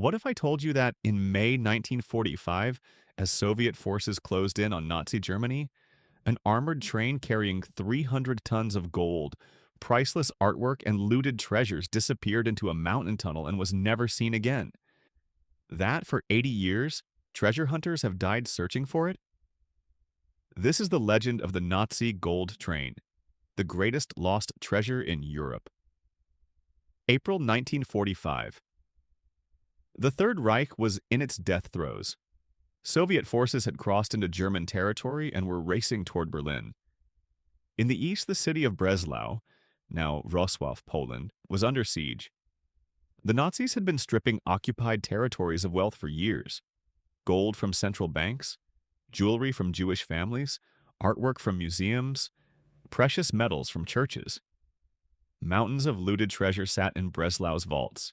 What if I told you that in May 1945, as Soviet forces closed in on Nazi Germany, an armored train carrying 300 tons of gold, priceless artwork, and looted treasures disappeared into a mountain tunnel and was never seen again? That, for 80 years, treasure hunters have died searching for it? This is the legend of the Nazi gold train, the greatest lost treasure in Europe. April 1945. The Third Reich was in its death throes. Soviet forces had crossed into German territory and were racing toward Berlin. In the east, the city of Breslau, now Wrocław, Poland, was under siege. The Nazis had been stripping occupied territories of wealth for years. Gold from central banks, jewelry from Jewish families, artwork from museums, precious metals from churches. Mountains of looted treasure sat in Breslau's vaults.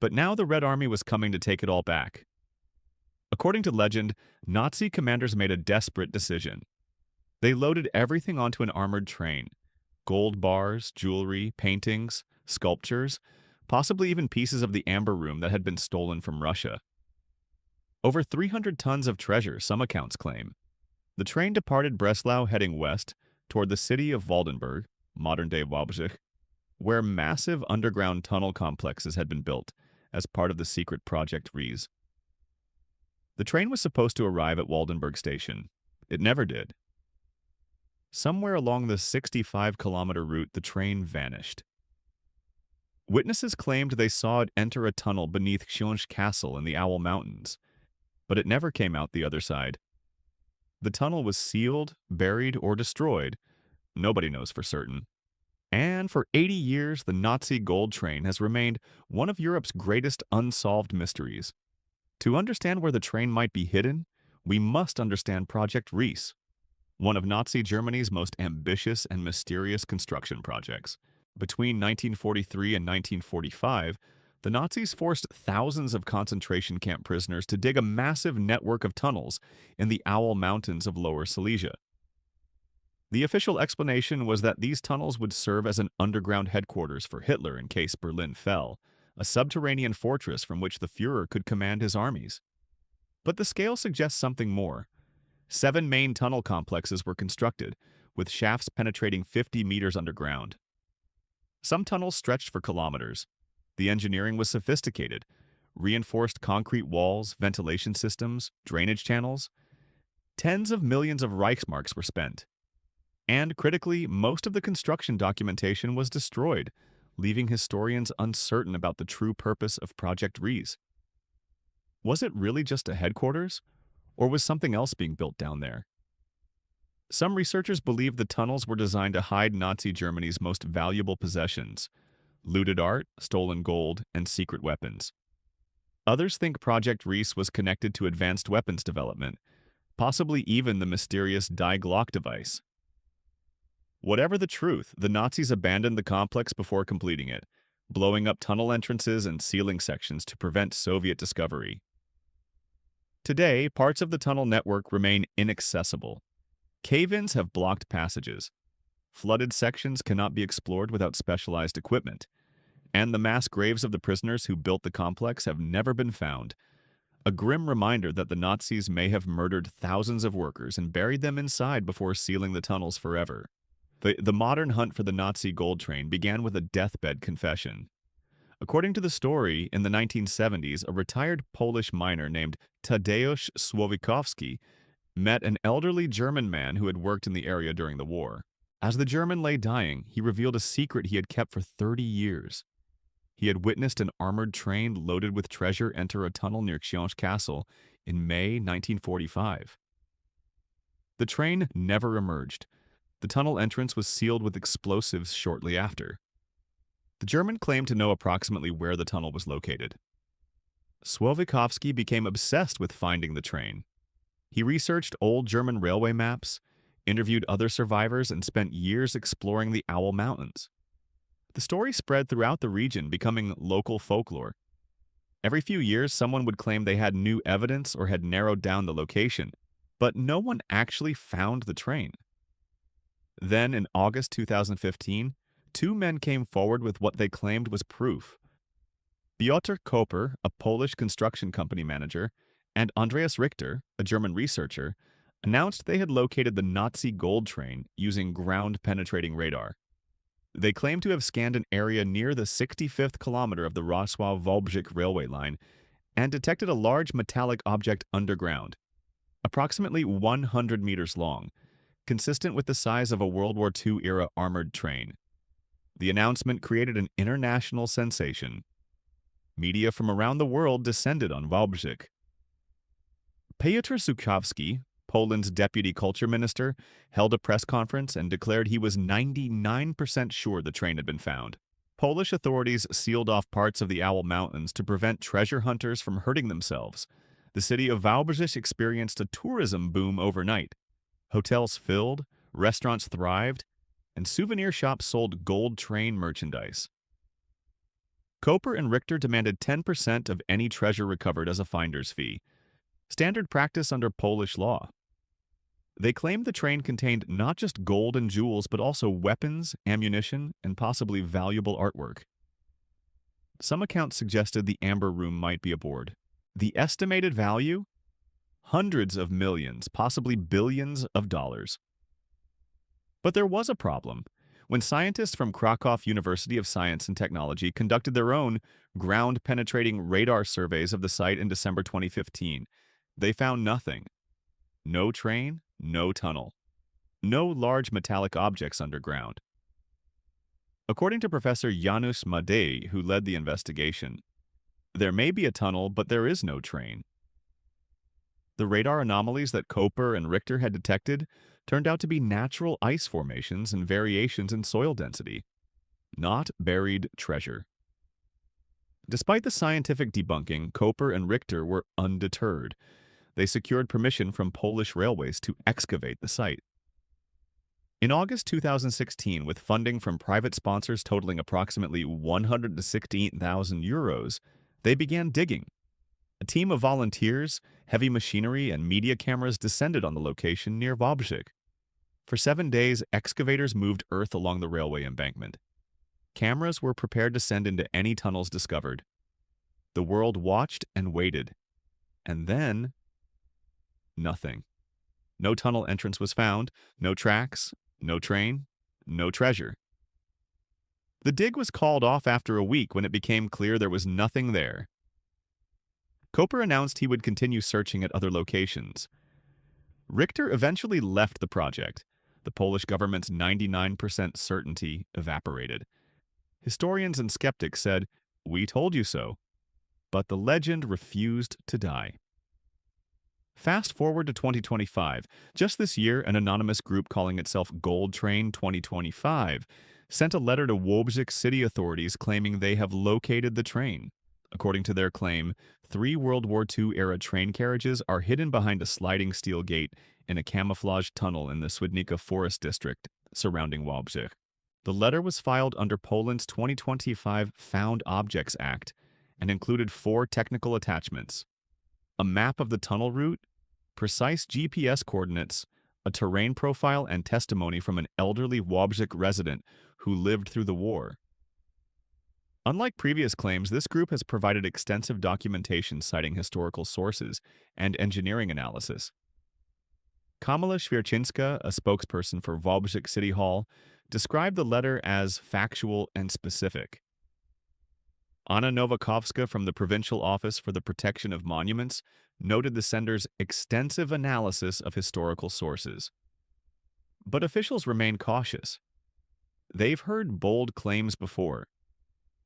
But now the Red Army was coming to take it all back. According to legend, Nazi commanders made a desperate decision. They loaded everything onto an armored train: gold bars, jewelry, paintings, sculptures, possibly even pieces of the Amber Room that had been stolen from Russia. Over 300 tons of treasure, some accounts claim. The train departed Breslau heading west toward the city of Waldenburg, modern-day Wałbrzych, where massive underground tunnel complexes had been built as part of the secret Project Rees. The train was supposed to arrive at Waldenburg station. It never did. Somewhere along the 65-kilometer route, the train vanished. Witnesses claimed they saw it enter a tunnel beneath Książ Castle in the Owl Mountains, but it never came out the other side. The tunnel was sealed, buried, or destroyed. Nobody knows for certain. And for 80 years, the Nazi gold train has remained one of Europe's greatest unsolved mysteries. To understand where the train might be hidden, we must understand Project Rees, one of Nazi Germany's most ambitious and mysterious construction projects. Between 1943 and 1945, the Nazis forced thousands of concentration camp prisoners to dig a massive network of tunnels in the Owl Mountains of Lower Silesia. The official explanation was that these tunnels would serve as an underground headquarters for Hitler in case Berlin fell, a subterranean fortress from which the Führer could command his armies. But the scale suggests something more. 7 main tunnel complexes were constructed, with shafts penetrating 50 meters underground. Some tunnels stretched for kilometers. The engineering was sophisticated: reinforced concrete walls, ventilation systems, drainage channels. Tens of millions of Reichsmarks were spent. And critically, most of the construction documentation was destroyed, leaving historians uncertain about the true purpose of Project Rees. Was it really just a headquarters, or was something else being built down there? Some researchers believe the tunnels were designed to hide Nazi Germany's most valuable possessions: looted art, stolen gold, and secret weapons. Others think Project Rees was connected to advanced weapons development, possibly even the mysterious Die Glock device. Whatever the truth, the Nazis abandoned the complex before completing it, blowing up tunnel entrances and sealing sections to prevent Soviet discovery. Today, parts of the tunnel network remain inaccessible. Cave-ins have blocked passages. Flooded sections cannot be explored without specialized equipment. And the mass graves of the prisoners who built the complex have never been found. A grim reminder that the Nazis may have murdered thousands of workers and buried them inside before sealing the tunnels forever. The modern hunt for the Nazi gold train began with a deathbed confession. According to the story, in the 1970s, a retired Polish miner named Tadeusz Słowikowski met an elderly German man who had worked in the area during the war. As the German lay dying, he revealed a secret he had kept for 30 years. He had witnessed an armored train loaded with treasure enter a tunnel near Książ Castle in May 1945. The train never emerged. The tunnel entrance was sealed with explosives shortly after. The German claimed to know approximately where the tunnel was located. Słowikowski became obsessed with finding the train. He researched old German railway maps, interviewed other survivors, and spent years exploring the Owl Mountains. The story spread throughout the region, becoming local folklore. Every few years, someone would claim they had new evidence or had narrowed down the location, but no one actually found the train. Then, in August 2015, 2 men came forward with what they claimed was proof. Piotr Koper, a Polish construction company manager, and Andreas Richter, a German researcher, announced they had located the Nazi gold train using ground-penetrating radar. They claimed to have scanned an area near the 65th kilometer of the Rosław-Wałbrzych railway line and detected a large metallic object underground, approximately 100 meters long, consistent with the size of a World War II-era armored train. The announcement created an international sensation. Media from around the world descended on Wałbrzych. Piotr Żułkowski, Poland's deputy culture minister, held a press conference and declared he was 99% sure the train had been found. Polish authorities sealed off parts of the Owl Mountains to prevent treasure hunters from hurting themselves. The city of Wałbrzych experienced a tourism boom overnight. Hotels filled, restaurants thrived, and souvenir shops sold gold train merchandise. Koper and Richter demanded 10% of any treasure recovered as a finder's fee, standard practice under Polish law. They claimed the train contained not just gold and jewels, but also weapons, ammunition, and possibly valuable artwork. Some accounts suggested the Amber Room might be aboard. The estimated value? Hundreds of millions, possibly billions of dollars. But there was a problem. When scientists from Krakow University of Science and Technology conducted their own ground-penetrating radar surveys of the site in December 2015, they found nothing. No train, no tunnel. No large metallic objects underground. According to Professor Janusz Madej, who led the investigation, there may be a tunnel, but there is no train. The radar anomalies that Koper and Richter had detected turned out to be natural ice formations and variations in soil density, not buried treasure. Despite the scientific debunking, Koper and Richter were undeterred. They secured permission from Polish railways to excavate the site. In August 2016, with funding from private sponsors totaling approximately 168,000 euros, they began digging. A team of volunteers, heavy machinery, and media cameras descended on the location near Wałbrzych. For 7 days, excavators moved earth along the railway embankment. Cameras were prepared to send into any tunnels discovered. The world watched and waited. And then, nothing. No tunnel entrance was found, no tracks, no train, no treasure. The dig was called off after a week when it became clear there was nothing there. Koper announced he would continue searching at other locations. Richter eventually left the project. The Polish government's 99% certainty evaporated. Historians and skeptics said, "We told you so." But the legend refused to die. Fast forward to 2025. Just this year, an anonymous group calling itself Gold Train 2025 sent a letter to Wałbrzych city authorities claiming they have located the train. According to their claim, 3 World War II-era train carriages are hidden behind a sliding steel gate in a camouflaged tunnel in the Swidnica Forest District surrounding Wałbrzych. The letter was filed under Poland's 2025 Found Objects Act and included 4 technical attachments: a map of the tunnel route, precise GPS coordinates, a terrain profile, and testimony from an elderly Wałbrzych resident who lived through the war. Unlike previous claims, this group has provided extensive documentation citing historical sources and engineering analysis. Kamila Świerczynska, a spokesperson for Wałbrzych City Hall, described the letter as factual and specific. Anna Nowakowska from the Provincial Office for the Protection of Monuments noted the sender's extensive analysis of historical sources. But officials remain cautious. They've heard bold claims before.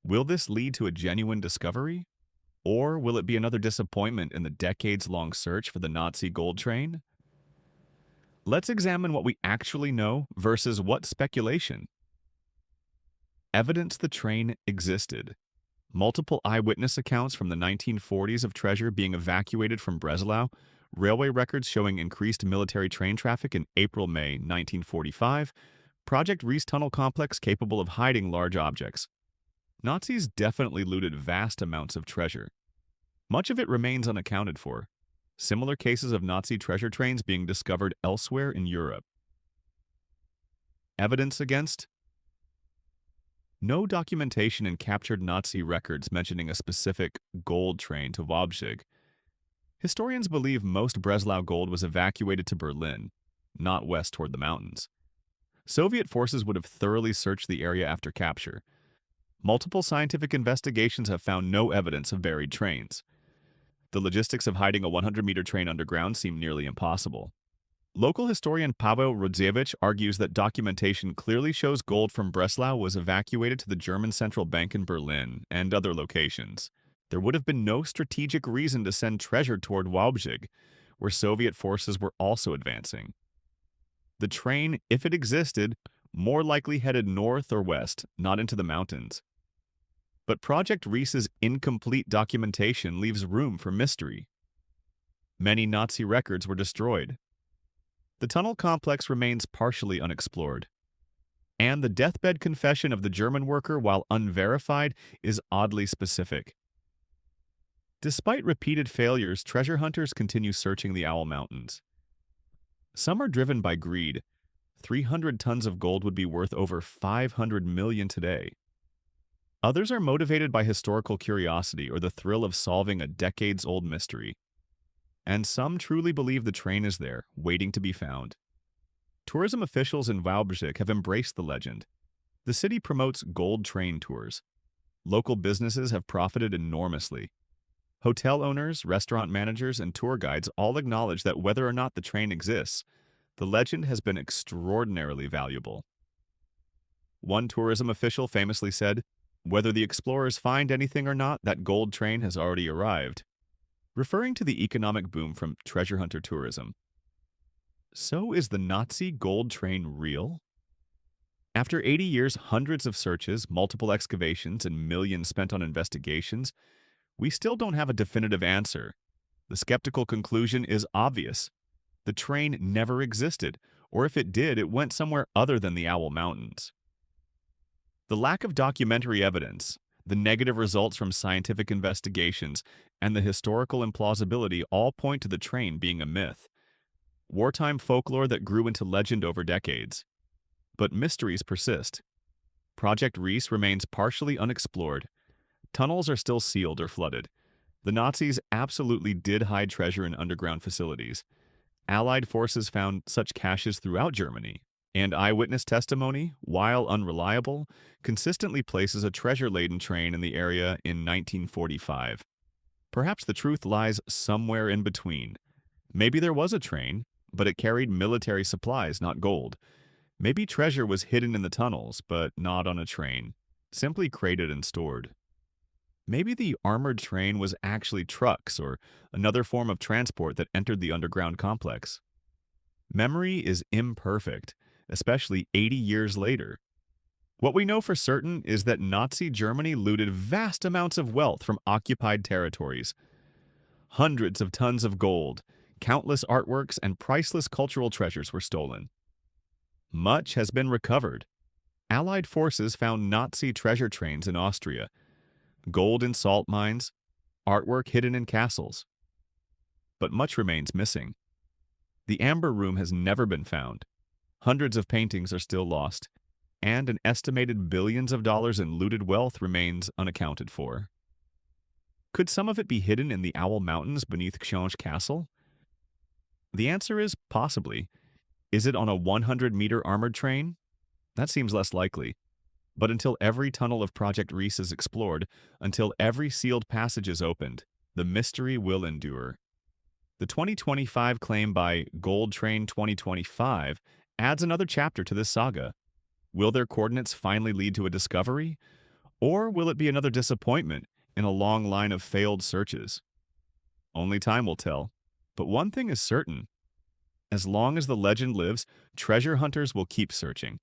Will this lead to a genuine discovery? Or will it be another disappointment in the decades-long search for the Nazi gold train? Let's examine what we actually know versus what speculation. Evidence the train existed. Multiple eyewitness accounts from the 1940s of treasure being evacuated from Breslau, railway records showing increased military train traffic in April-May 1945, Project Reese tunnel complex capable of hiding large objects. Nazis definitely looted vast amounts of treasure. Much of it remains unaccounted for. Similar cases of Nazi treasure trains being discovered elsewhere in Europe. Evidence against? No documentation in captured Nazi records mentioning a specific gold train to Wabzig. Historians believe most Breslau gold was evacuated to Berlin, not west toward the mountains. Soviet forces would have thoroughly searched the area after capture. Multiple scientific investigations have found no evidence of buried trains. The logistics of hiding a 100-meter train underground seem nearly impossible. Local historian Paweł Rodziewicz argues that documentation clearly shows gold from Breslau was evacuated to the German Central Bank in Berlin and other locations. There would have been no strategic reason to send treasure toward Wałbrzych, where Soviet forces were also advancing. The train, if it existed, more likely headed north or west, not into the mountains. But Project Reese's incomplete documentation leaves room for mystery. Many Nazi records were destroyed. The tunnel complex remains partially unexplored. And the deathbed confession of the German worker, while unverified, is oddly specific. Despite repeated failures, treasure hunters continue searching the Owl Mountains. Some are driven by greed. 300 tons of gold would be worth over 500 million today. Others are motivated by historical curiosity or the thrill of solving a decades-old mystery. And some truly believe the train is there, waiting to be found. Tourism officials in Wałbrzych have embraced the legend. The city promotes gold train tours. Local businesses have profited enormously. Hotel owners, restaurant managers, and tour guides all acknowledge that whether or not the train exists, the legend has been extraordinarily valuable. One tourism official famously said, "Whether the explorers find anything or not, that gold train has already arrived," referring to the economic boom from treasure hunter tourism. So is the Nazi gold train real? After 80 years, hundreds of searches, multiple excavations, and millions spent on investigations, we still don't have a definitive answer. The skeptical conclusion is obvious. The train never existed, or if it did, it went somewhere other than the Owl Mountains. The lack of documentary evidence, the negative results from scientific investigations, and the historical implausibility all point to the train being a myth. Wartime folklore that grew into legend over decades. But mysteries persist. Project Reese remains partially unexplored. Tunnels are still sealed or flooded. The Nazis absolutely did hide treasure in underground facilities. Allied forces found such caches throughout Germany, and eyewitness testimony, while unreliable, consistently places a treasure-laden train in the area in 1945. Perhaps the truth lies somewhere in between. Maybe there was a train, but it carried military supplies, not gold. Maybe treasure was hidden in the tunnels, but not on a train, simply crated and stored. Maybe the armored train was actually trucks or another form of transport that entered the underground complex. Memory is imperfect, especially 80 years later. What we know for certain is that Nazi Germany looted vast amounts of wealth from occupied territories. Hundreds of tons of gold, countless artworks, and priceless cultural treasures were stolen. Much has been recovered. Allied forces found Nazi treasure trains in Austria, gold in salt mines, artwork hidden in castles. But much remains missing. The Amber Room has never been found. Hundreds of paintings are still lost, and an estimated billions of dollars in looted wealth remains unaccounted for. Could some of it be hidden in the Owl Mountains beneath Książ Castle? The answer is possibly. Is it on a 100-meter armored train? That seems less likely. But until every tunnel of Project Reese is explored, until every sealed passage is opened, the mystery will endure. The 2025 claim by Gold Train 2025 adds another chapter to this saga. Will their coordinates finally lead to a discovery? Or will it be another disappointment in a long line of failed searches? Only time will tell. But one thing is certain. As long as the legend lives, treasure hunters will keep searching.